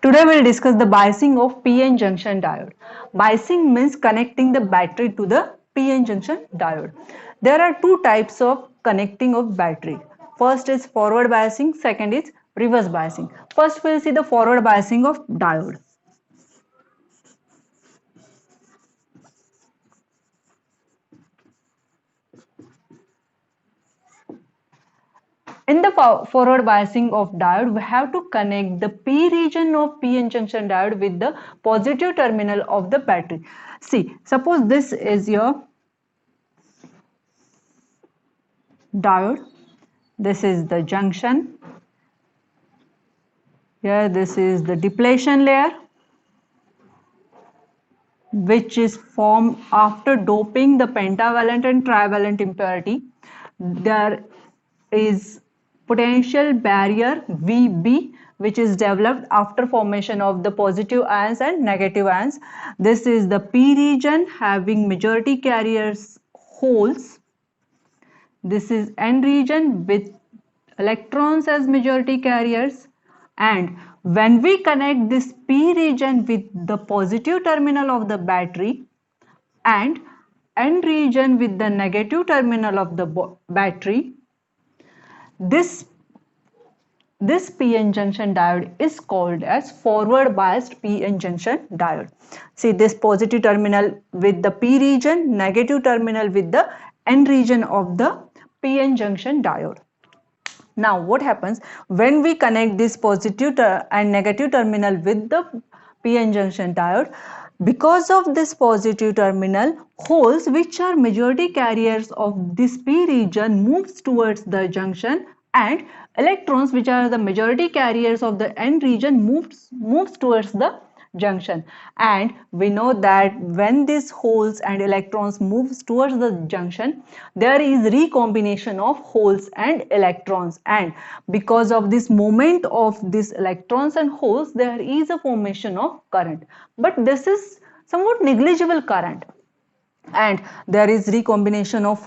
Today we'll discuss the biasing of PN junction diode. Biasing means connecting the battery to the PN junction diode. There are two types of connecting of battery. First is forward biasing, second is reverse biasing. First we'll see the forward biasing of diode. In the forward biasing of diode, we have to connect the P region of PN junction diode with the positive terminal of the battery. See, suppose this is your diode, this is the junction, here this is the depletion layer which is formed after doping the pentavalent and trivalent impurity. There is potential barrier VB which is developed after formation of the positive ions and negative ions. This is the P region having majority carriers holes. This is N region with electrons as majority carriers, and when we connect this P region with the positive terminal of the battery and N region with the negative terminal of the battery, this PN junction diode is called as forward biased PN junction diode. See, this positive terminal with the P region, negative terminal with the N region of the PN junction diode. Now what happens when we connect this positive and negative terminal with the PN junction diode? Because of this positive terminal, holes which are majority carriers of this P region moves towards the junction, and electrons which are the majority carriers of the N region moves towards the junction. And we know that when these holes and electrons moves towards the junction, there is recombination of holes and electrons, and because of this movement of these electrons and holes, there is a formation of current, but this is somewhat negligible current, and there is recombination of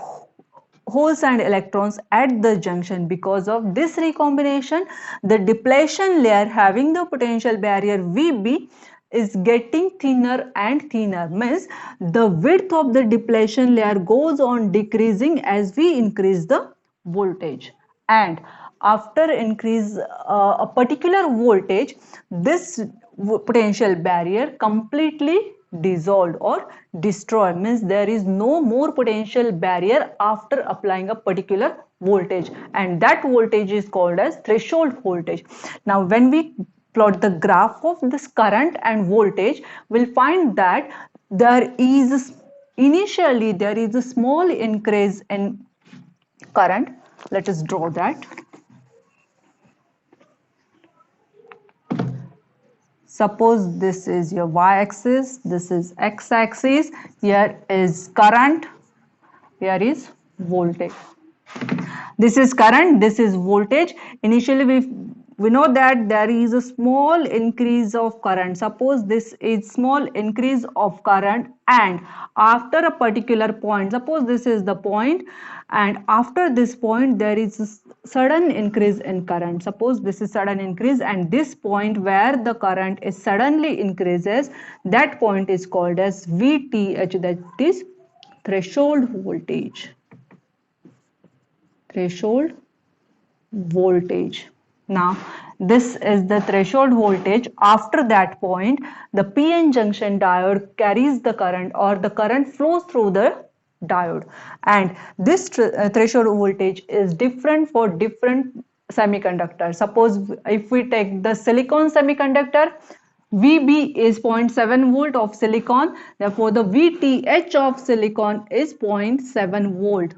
holes and electrons at the junction. Because of this recombination, the depletion layer having the potential barrier VB is getting thinner and thinner, means the width of the depletion layer goes on decreasing as we increase the voltage, and after increase a particular voltage, this potential barrier completely dissolved or destroyed, means there is no more potential barrier after applying a particular voltage, and that voltage is called as threshold voltage. Now when we plot the graph of this current and voltage, we'll find that initially there is a small increase in current. Let us draw that. Suppose this is your y-axis, this is x-axis, here is current, here is voltage. This is current, this is voltage. Initially we know that there is a small increase of current. Suppose this is small increase of current, and after a particular point, suppose this is the point, and after this point there is a sudden increase in current. Suppose this is sudden increase, and this point where the current is suddenly increases, that point is called as VTH, that is threshold voltage. Threshold voltage. Now this is the threshold voltage. After that point, the PN junction diode carries the current, or the current flows through the diode, and this threshold voltage is different for different semiconductors. Suppose if we take the silicon semiconductor, VB is 0.7 volt of silicon, therefore the VTH of silicon is 0.7 volt.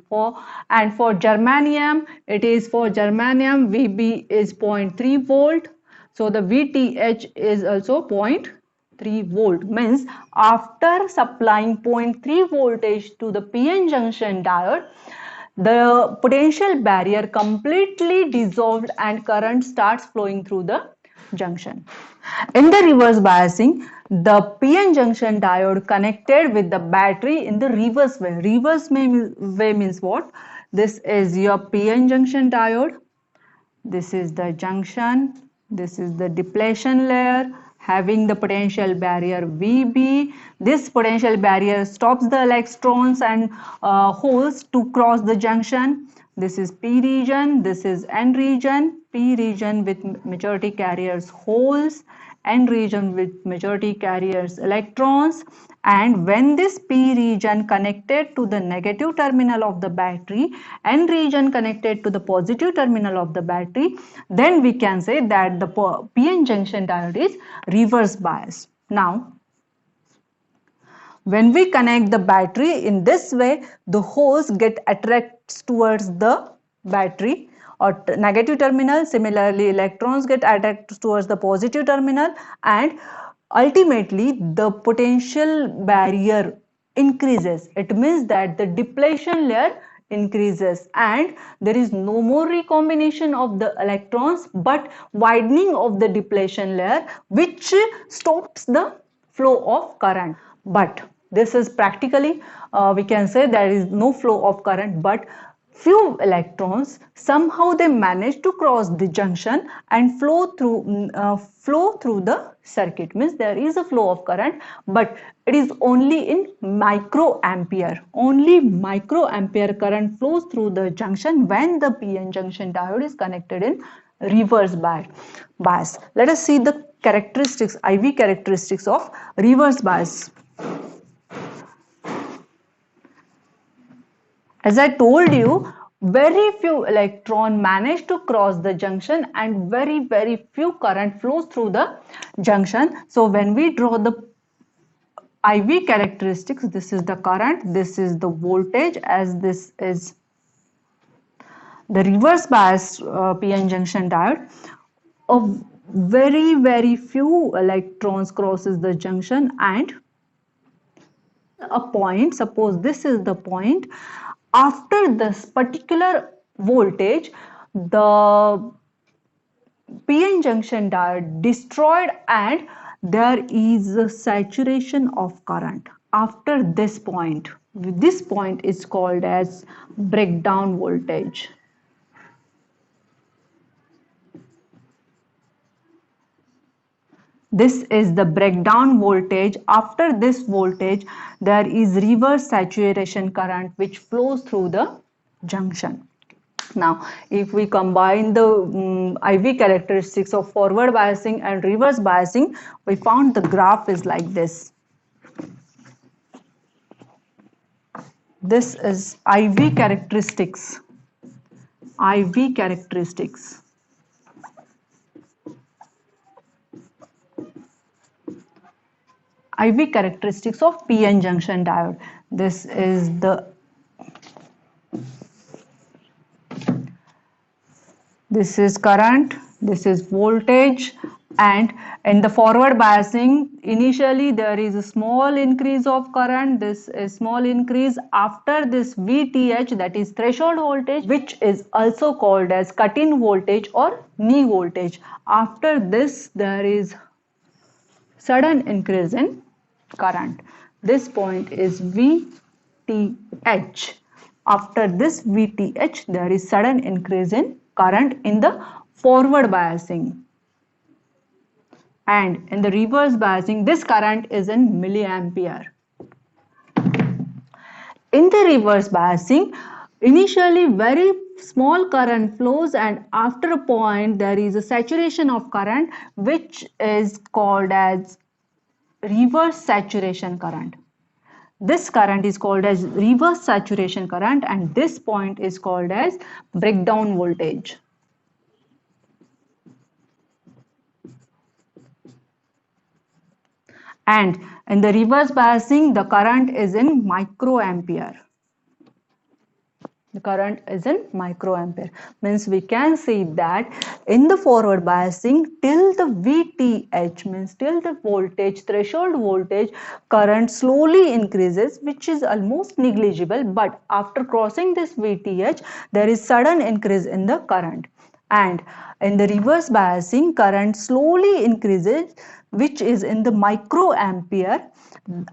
And for germanium, it is for germanium VB is 0.3 volt, so the VTH is also 0.3 volt, means after supplying 0.3 voltage to the PN junction diode, the potential barrier completely dissolved and current starts flowing through the junction. In the reverse biasing, the PN junction diode connected with the battery in the reverse way. Reverse way means what? This is your PN junction diode. This is the junction. This is the depletion layer having the potential barrier VB. This potential barrier stops the electrons and holes to cross the junction. This is P region, this is N region. P region with majority carriers holes, N region with majority carriers electrons. And when this P region connected to the negative terminal of the battery, N region connected to the positive terminal of the battery, then we can say that the PN junction diode is reverse biased. Now, when we connect the battery in this way, the holes get attracted towards the battery or negative terminal. Similarly, electrons get attracted towards the positive terminal, and ultimately the potential barrier increases. It means that the depletion layer increases and there is no more recombination of the electrons but widening of the depletion layer, which stops the flow of current. But this is practically, we can say there is no flow of current, but few electrons somehow they manage to cross the junction and flow through the circuit. Means there is a flow of current, but it is only in microampere. Only microampere current flows through the junction when the PN junction diode is connected in reverse bias. Let us see the characteristics, IV characteristics of reverse bias. As I told you, very few electrons manage to cross the junction and very few current flows through the junction. So when we draw the IV characteristics, this is the current, this is the voltage, as this is the reverse bias PN junction diode. Very few electrons crosses the junction, and a point, suppose this is the point, after this particular voltage the PN junction diode destroyed and there is a saturation of current after this point. This point is called as breakdown voltage. This is the breakdown voltage. After this voltage, there is reverse saturation current which flows through the junction. Now, if we combine the IV characteristics of forward biasing and reverse biasing, we found the graph is like this. This is IV characteristics. IV characteristics. IV characteristics of PN junction diode. This is current, this is voltage, and in the forward biasing initially there is a small increase of current. This is small increase after this VTH, that is threshold voltage, which is also called as cut-in voltage or knee voltage. After this there is sudden increase in current. This point is VTH. After this VTH, there is sudden increase in current in the forward biasing. And in the reverse biasing, this current is in milliampere. In the reverse biasing, initially very small current flows and after a point there is a saturation of current which is called as reverse saturation current. This current is called as reverse saturation current and this point is called as breakdown voltage. And in the reverse biasing, the current is in microampere. The current is in microampere. Means we can see that in the forward biasing till the VTH, means till the voltage, threshold voltage, current slowly increases, which is almost negligible, but after crossing this VTH there is sudden increase in the current. And in the reverse biasing, current slowly increases, which is in the microampere.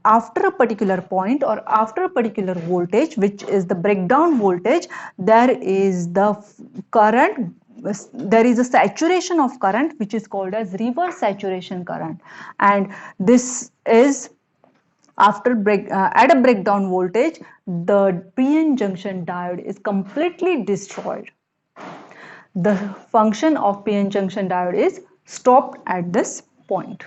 After a particular point or after a particular voltage, which is the breakdown voltage, there is the current there is a saturation of current which is called as reverse saturation current, and this is after at a breakdown voltage the PN junction diode is completely destroyed. The function of PN junction diode is stopped at this point.